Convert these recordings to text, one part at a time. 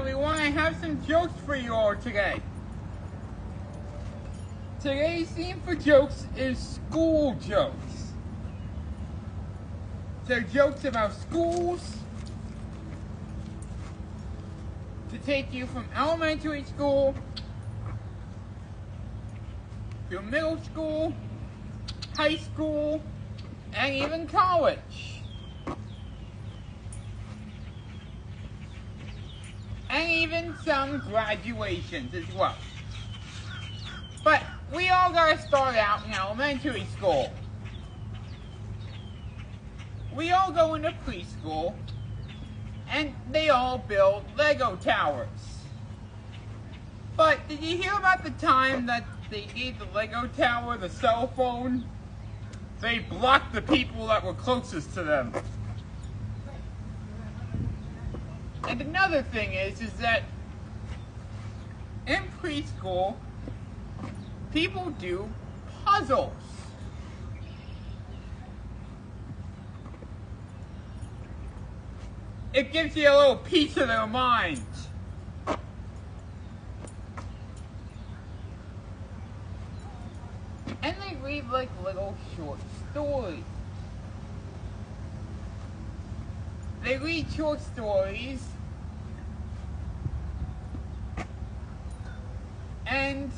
everyone, I have some jokes for you all today. Today's theme for jokes is school jokes. So jokes about schools to take you from elementary school to middle school, high school, and even college. And even some graduations as well. But we all gotta start out in elementary school. We all go into preschool, and they all build Lego towers. But did you hear about the time that they gave the Lego tower the cell phone? They blocked the people that were closest to them. And another thing is that in preschool, people do puzzles. It gives you a little piece of their minds. And they read like little short stories. They read short stories, and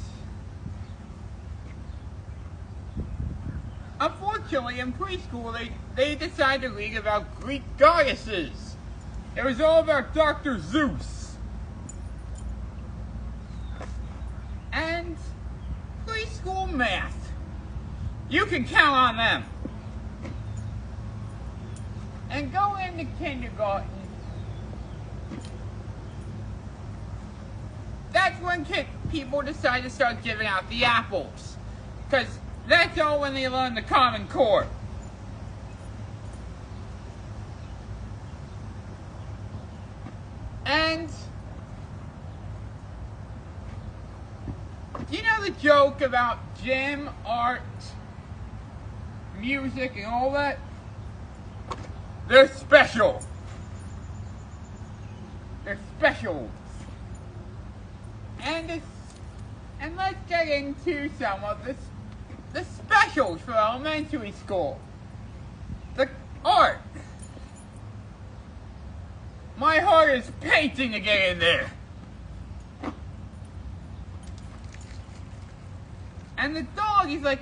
unfortunately in preschool they decided to read about Greek goddesses. It was all about Dr. Zeus. And preschool math, you can count on them. And go into kindergarten. That's when people decide to start giving out the apples. Because that's all when they learn the Common Core. And do you know the joke about gym, art, music, and all that? They're special. They're specials. And let's get into some of the specials for elementary school. The art. My heart is painting to get in there. And the dog is like,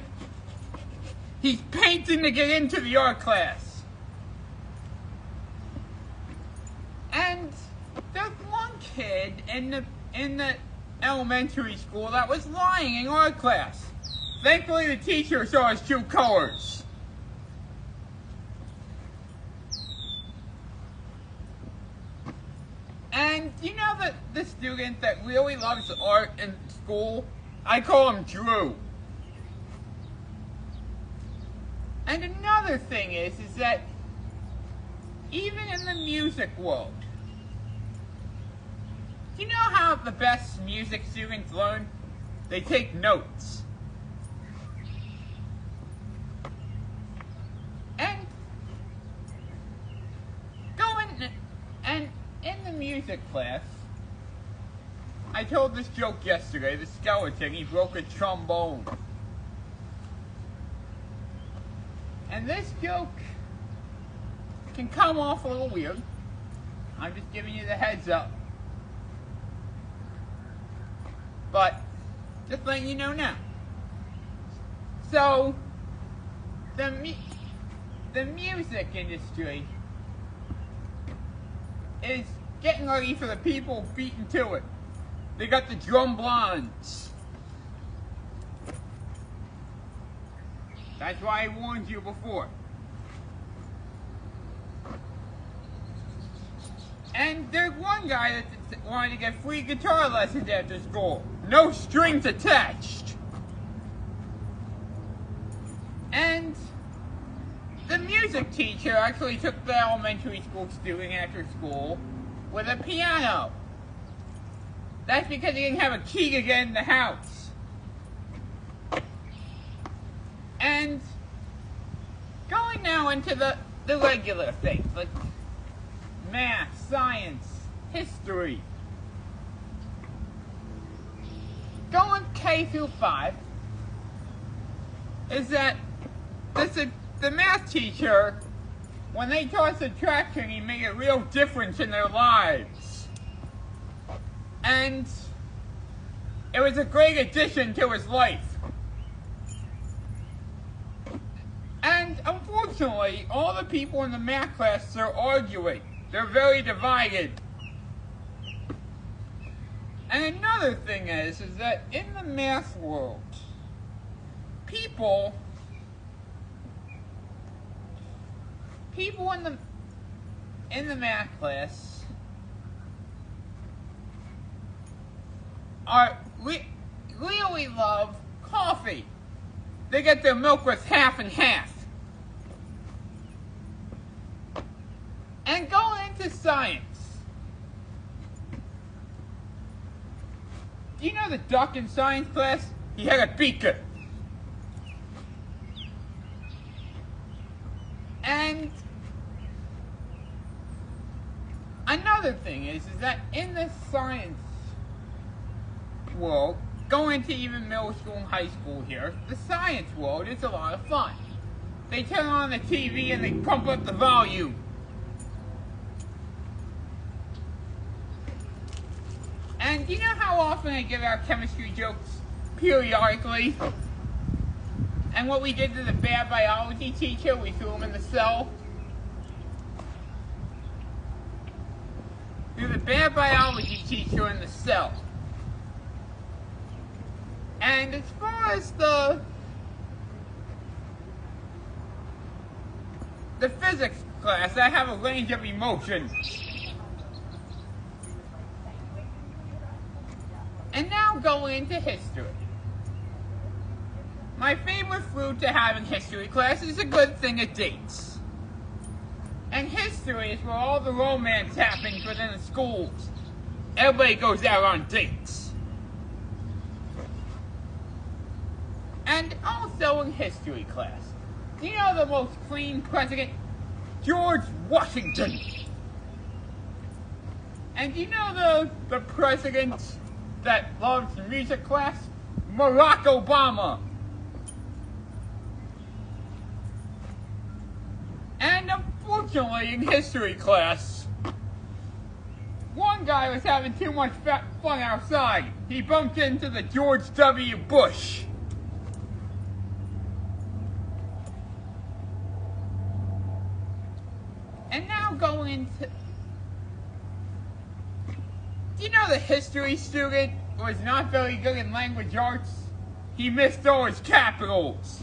he's painting to get into the art class. And there's one kid in the elementary school that was lying in art class. Thankfully the teacher saw his true colors. And you know that the student that really loves art in school? I call him Drew. And another thing is that even in the music world, do you know how the best music students learn? They take notes. And in the music class, I told this joke yesterday. The skeleton, he broke a trombone. And this joke can come off a little weird. I'm just giving you the heads up. But just letting you know now. So the music industry is getting ready for the people beating to it. They got the drum blondes. That's why I warned you before. And there's one guy that wanted to get free guitar lessons after school. No strings attached. And the music teacher actually took the elementary school student after school with a piano. That's because he didn't have a key to get in the house. And going now into the regular things, like math, science, history. going K through 5 is that the math teacher, when they taught subtraction, he made a real difference in their lives. And it was a great addition to his life. And unfortunately, all the people in the math class are arguing. They're very divided. And another thing is that in the math world, people in the math class really love coffee. They get their milk with half and half. And going into science, do you know the duck in science class? He had a beaker. And another thing is that in the science world, going to even middle school and high school here, the science world is a lot of fun. They turn on the TV and they pump up the volume. And you know how often I give out chemistry jokes periodically? And what we did to the bad biology teacher, we threw him in the cell. Threw the bad biology teacher in the cell. And as far as the physics class, I have a range of emotions. And now going into history. My favorite fruit to have in history class is a good thing of dates. And history is where all the romance happens within the schools. Everybody goes out on dates. And also in history class, do you know the most clean president? George Washington. And do you know the president that loves music class? Barack Obama. And unfortunately, in history class, one guy was having too much fun outside. He bumped into the George W. Bush. And now going into... Do you know the history student was not very good in language arts? He missed all his capitals.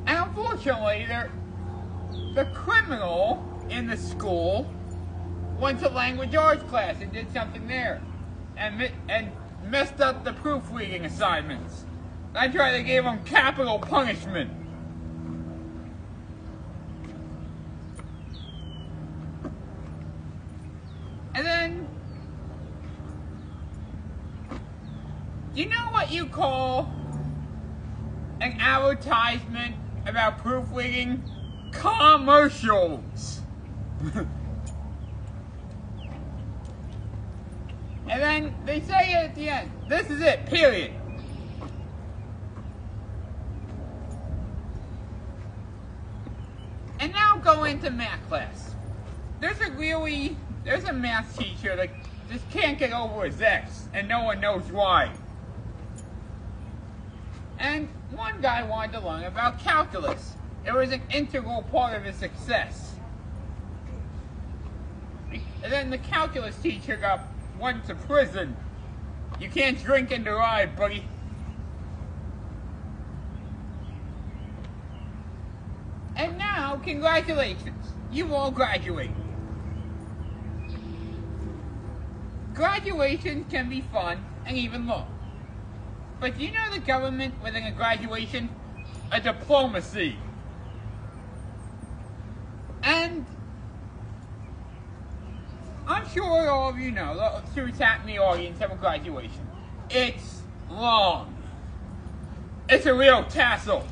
And unfortunately, the criminal in the school went to language arts class and did something there. And messed up the proofreading assignments. That's why they gave him capital punishment. And then, do you know what you call an advertisement about proofreading? Commercials. And then they say at the end, this is it, period. And now go into math class. There's a math teacher that just can't get over his ex, and no one knows why. And one guy wanted to learn about calculus. It was an integral part of his success. And then the calculus teacher went to prison. You can't drink and drive, buddy. And now, congratulations. You all graduated. Graduation can be fun and even long. But do you know the government within a graduation? A diplomacy. And I'm sure all of you know, the students in the audience have a graduation. It's long. It's a real tassel.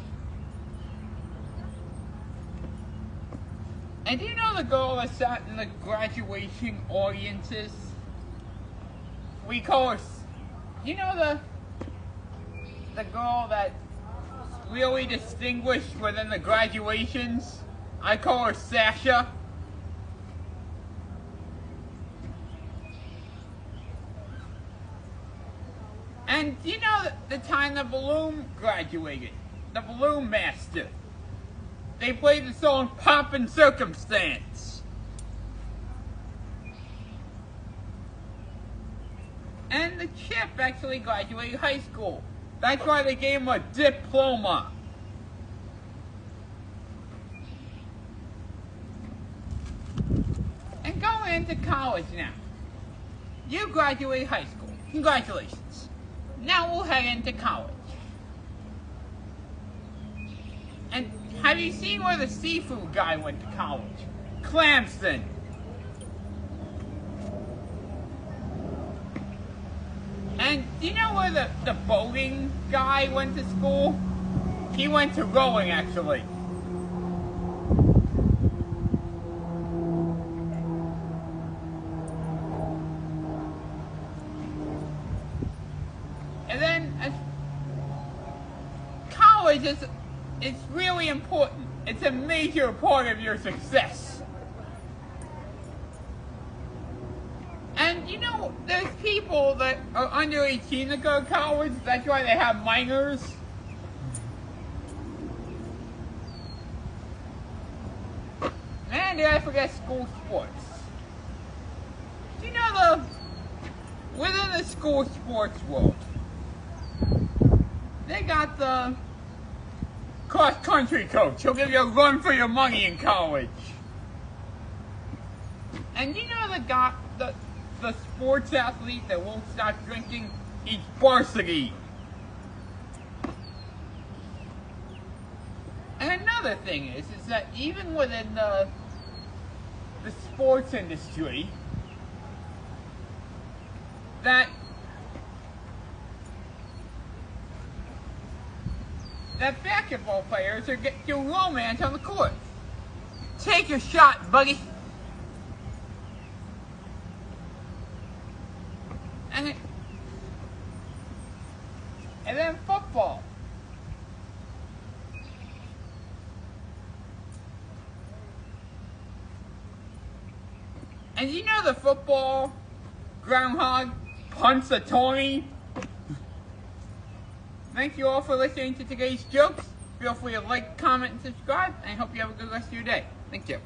And do you know the girl that sat in the graduation audiences? we call her, you know the girl that really distinguished within the graduations? I call her Sasha. And you know the time the balloon graduated, the balloon master, they played the song Pomp and Circumstance. And the chip actually graduated high school. That's why they gave him a diploma. And going into college now. You graduated high school. Congratulations. Now we'll head into college. And have you seen where the seafood guy went to college? Clemson. And do you know where the boating guy went to school? He went to rowing, actually. And then college it's really important. It's a major part of your success. And you know, there's people that are under 18 that go to college. That's why they have minors. Man, did I forget school sports. Do you know within the school sports world, they got the cross-country coach. He'll give you a run for your money in college. And you know the sports athlete that won't stop drinking? He's varsity. And another thing is that even within the sports industry, that basketball players are getting romance on the court. Take your shot, buddy. And then football. And you know the football groundhog Punxsutawney? Thank you all for listening to today's jokes. Feel free to like, comment, and subscribe. And I hope you have a good rest of your day. Thank you.